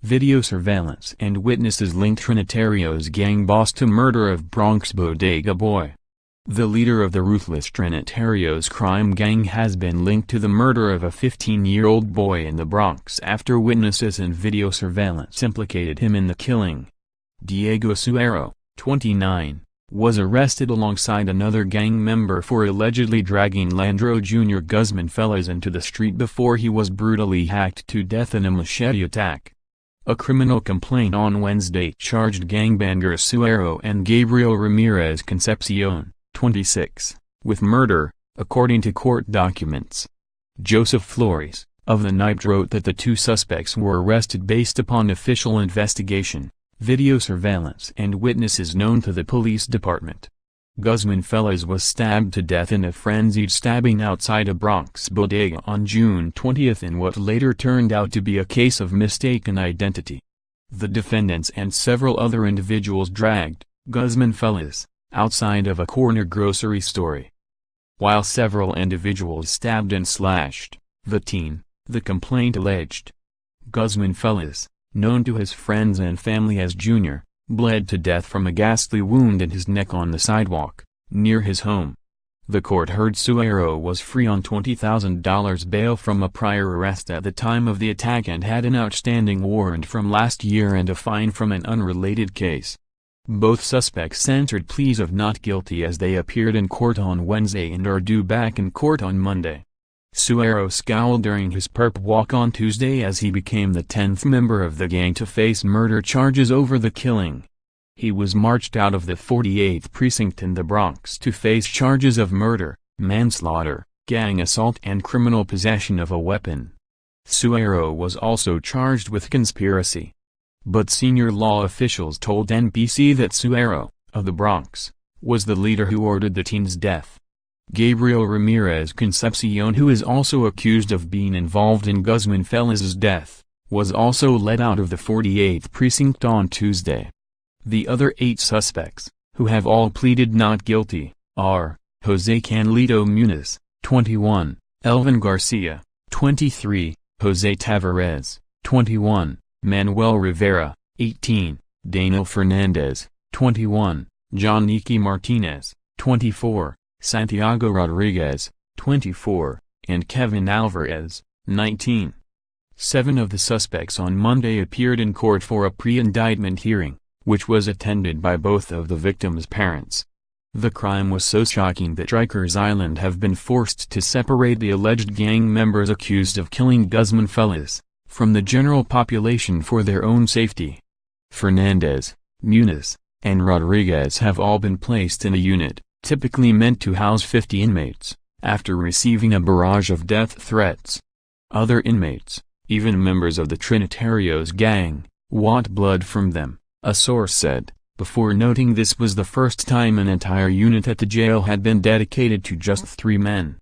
Video surveillance and witnesses linked Trinitarios gang boss to murder of Bronx bodega boy. The leader of the ruthless Trinitarios crime gang has been linked to the murder of a 15-year-old boy in the Bronx after witnesses and video surveillance implicated him in the killing. Diego Suero, 29, was arrested alongside another gang member for allegedly dragging Landro Jr. Guzman Fellas into the street before he was brutally hacked to death in a machete attack. A criminal complaint on Wednesday charged gangbangers Suero and Gabriel Ramirez Concepcion, 26, with murder, according to court documents. Joseph Flores, of the Night, wrote that the two suspects were arrested based upon official investigation, video surveillance and witnesses known to the police department. Guzman Fellas was stabbed to death in a frenzied stabbing outside a Bronx bodega on June 20 in what later turned out to be a case of mistaken identity. The defendants and several other individuals dragged Guzman Fellas outside of a corner grocery store. While several individuals stabbed and slashed the teen, the complaint alleged. Guzman Fellas, known to his friends and family as Junior, bled to death from a ghastly wound in his neck on the sidewalk, near his home. The court heard Suero was free on $20,000 bail from a prior arrest at the time of the attack and had an outstanding warrant from last year and a fine from an unrelated case. Both suspects entered pleas of not guilty as they appeared in court on Wednesday and are due back in court on Monday. Suero scowled during his perp walk on Tuesday as he became the 10th member of the gang to face murder charges over the killing. He was marched out of the 48th precinct in the Bronx to face charges of murder, manslaughter, gang assault and criminal possession of a weapon. Suero was also charged with conspiracy. But senior law officials told NBC that Suero, of the Bronx, was the leader who ordered the teen's death. Gabriel Ramirez Concepcion, who is also accused of being involved in Guzman Fellas' death, was also let out of the 48th precinct on Tuesday. The other 8 suspects, who have all pleaded not guilty, are Jose Canlito Muniz, 21, Elvin Garcia, 23, Jose Tavares, 21, Manuel Rivera, 18, Daniel Fernandez, 21, John Nicky Martinez, 24, Santiago Rodriguez, 24, and Kevin Alvarez, 19. 7 of the suspects on Monday appeared in court for a pre-indictment hearing, which was attended by both of the victims' parents. The crime was so shocking that Rikers Island have been forced to separate the alleged gang members accused of killing Guzman Fellas from the general population for their own safety. Fernandez, Muniz, and Rodriguez have all been placed in a unit, typically meant to house 50 inmates, after receiving a barrage of death threats. Other inmates, even members of the Trinitarios gang, want blood from them, a source said, before noting this was the first time an entire unit at the jail had been dedicated to just 3 men.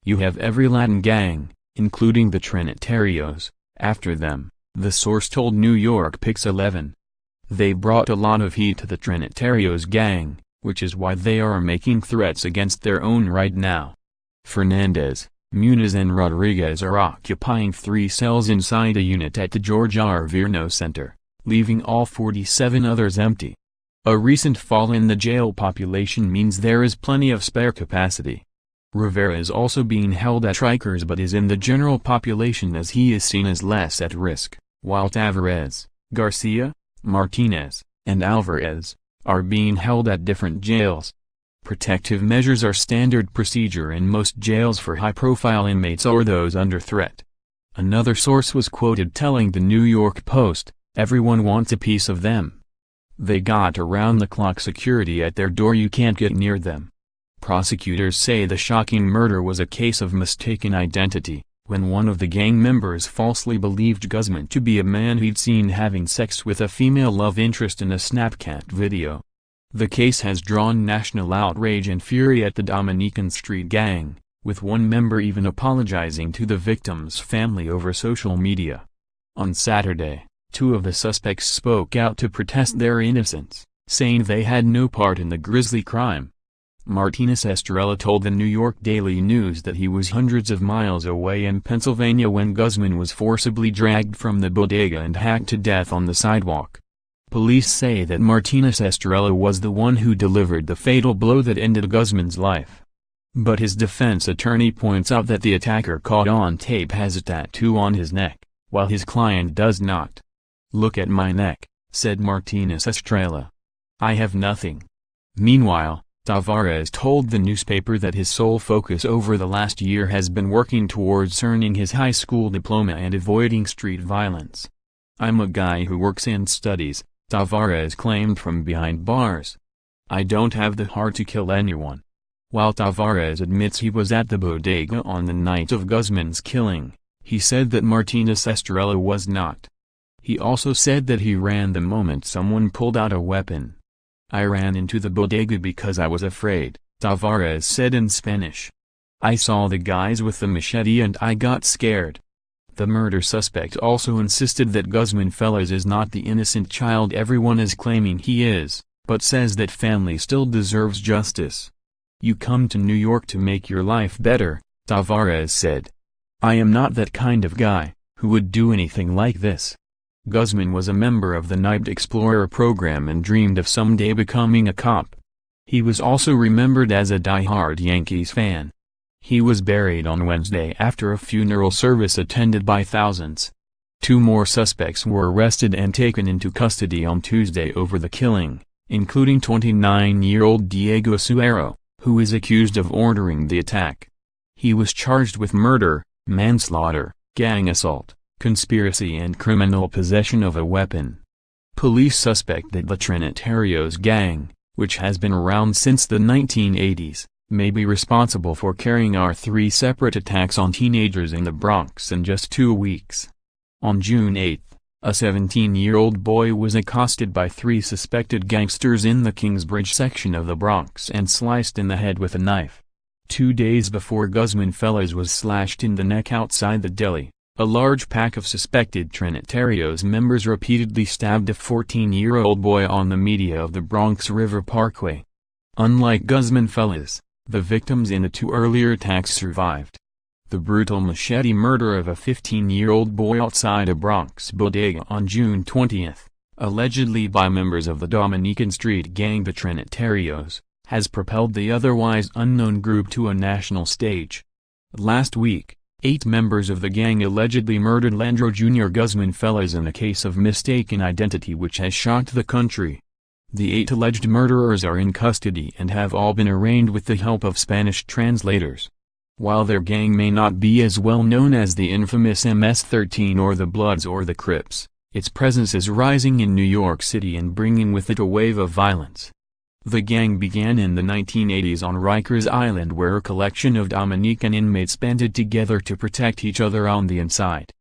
You have every Latin gang, including the Trinitarios, after them, the source told New York Pix 11. They brought a lot of heat to the Trinitarios gang, which is why they are making threats against their own right now. Fernandez, Muniz and Rodriguez are occupying 3 cells inside a unit at the George R. Virno Center, leaving all 47 others empty. A recent fall in the jail population means there is plenty of spare capacity. Rivera is also being held at Rikers but is in the general population as he is seen as less at risk, while Tavares, Garcia, Martinez, and Alvarez are being held at different jails. Protective measures are standard procedure in most jails for high-profile inmates or those under threat. Another source was quoted telling the New York Post, "Everyone wants a piece of them. They got around-the-clock security at their door, you can't get near them." Prosecutors say the shocking murder was a case of mistaken identity, when one of the gang members falsely believed Guzman to be a man he'd seen having sex with a female love interest in a Snapchat video. The case has drawn national outrage and fury at the Dominican Street Gang, with one member even apologizing to the victim's family over social media. On Saturday, 2 of the suspects spoke out to protest their innocence, saying they had no part in the grisly crime. Martinez Estrella told the New York Daily News that he was hundreds of miles away in Pennsylvania when Guzman was forcibly dragged from the bodega and hacked to death on the sidewalk. Police say that Martinez Estrella was the one who delivered the fatal blow that ended Guzman's life. But his defense attorney points out that the attacker caught on tape has a tattoo on his neck, while his client does not. "Look at my neck," said Martinez Estrella. "I have nothing." Meanwhile, Tavares told the newspaper that his sole focus over the last year has been working towards earning his high school diploma and avoiding street violence. "I'm a guy who works and studies," Tavares claimed from behind bars. "I don't have the heart to kill anyone." While Tavares admits he was at the bodega on the night of Guzman's killing, he said that Martinez Estrella was not. He also said that he ran the moment someone pulled out a weapon. "I ran into the bodega because I was afraid," Tavares said in Spanish. "I saw the guys with the machete and I got scared." The murder suspect also insisted that Guzman Fellas is not the innocent child everyone is claiming he is, but says that family still deserves justice. "You come to New York to make your life better," Tavares said. "I am not that kind of guy, who would do anything like this." Guzman was a member of the Night Explorer program and dreamed of someday becoming a cop. He was also remembered as a die-hard Yankees fan. He was buried on Wednesday after a funeral service attended by thousands. 2 more suspects were arrested and taken into custody on Tuesday over the killing, including 29-year-old Diego Suero, who is accused of ordering the attack. He was charged with murder, manslaughter, gang assault, conspiracy and criminal possession of a weapon. Police suspect that the Trinitarios gang, which has been around since the 1980s, may be responsible for carrying out 3 separate attacks on teenagers in the Bronx in just 2 weeks. On June 8, a 17-year-old boy was accosted by 3 suspected gangsters in the Kingsbridge section of the Bronx and sliced in the head with a knife. 2 days before Guzman Fellas was slashed in the neck outside the deli, a large pack of suspected Trinitarios members repeatedly stabbed a 14-year-old boy on the media of the Bronx River Parkway. Unlike Guzman Fellas, the victims in the 2 earlier attacks survived. The brutal machete murder of a 15-year-old boy outside a Bronx bodega on June 20, allegedly by members of the Dominican street gang the Trinitarios, has propelled the otherwise unknown group to a national stage. Last week, 8 members of the gang allegedly murdered Landro Jr. Guzman Fellas in a case of mistaken identity which has shocked the country. The 8 alleged murderers are in custody and have all been arraigned with the help of Spanish translators. While their gang may not be as well known as the infamous MS-13 or the Bloods or the Crips, its presence is rising in New York City and bringing with it a wave of violence. The gang began in the 1980s on Rikers Island where a collection of Dominican inmates banded together to protect each other on the inside.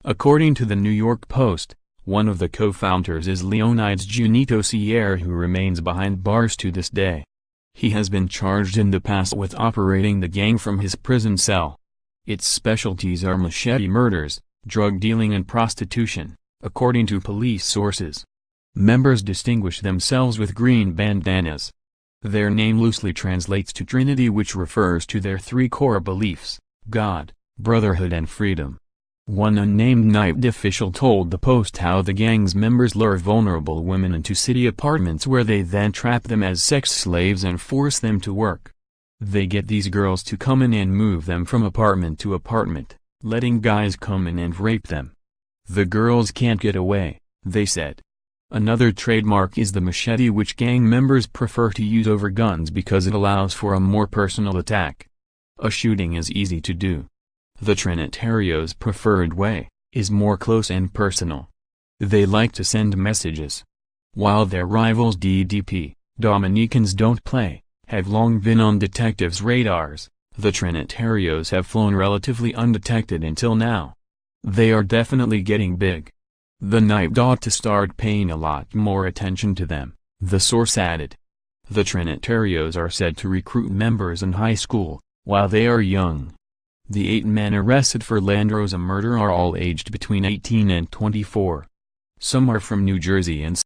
According to the New York Post, one of the co-founders is Leonidas Junito Sierra, who remains behind bars to this day. He has been charged in the past with operating the gang from his prison cell. Its specialties are machete murders, drug dealing and prostitution, according to police sources. Members distinguish themselves with green bandanas. Their name loosely translates to Trinity, which refers to their 3 core beliefs: God, brotherhood and freedom. One unnamed night official told the Post how the gang's members lure vulnerable women into city apartments where they then trap them as sex slaves and force them to work. They get these girls to come in and move them from apartment to apartment, letting guys come in and rape them. The girls can't get away, they said. Another trademark is the machete, which gang members prefer to use over guns because it allows for a more personal attack. A shooting is easy to do. The Trinitarios' preferred way is more close and personal. They like to send messages. While their rivals DDP, Dominicans don't play, have long been on detectives' radars, the Trinitarios have flown relatively undetected until now. They are definitely getting big. The night ought to start paying a lot more attention to them, the source added. The Trinitarios are said to recruit members in high school, while they are young. The 8 men arrested for Landro's murder are all aged between 18 and 24. Some are from New Jersey and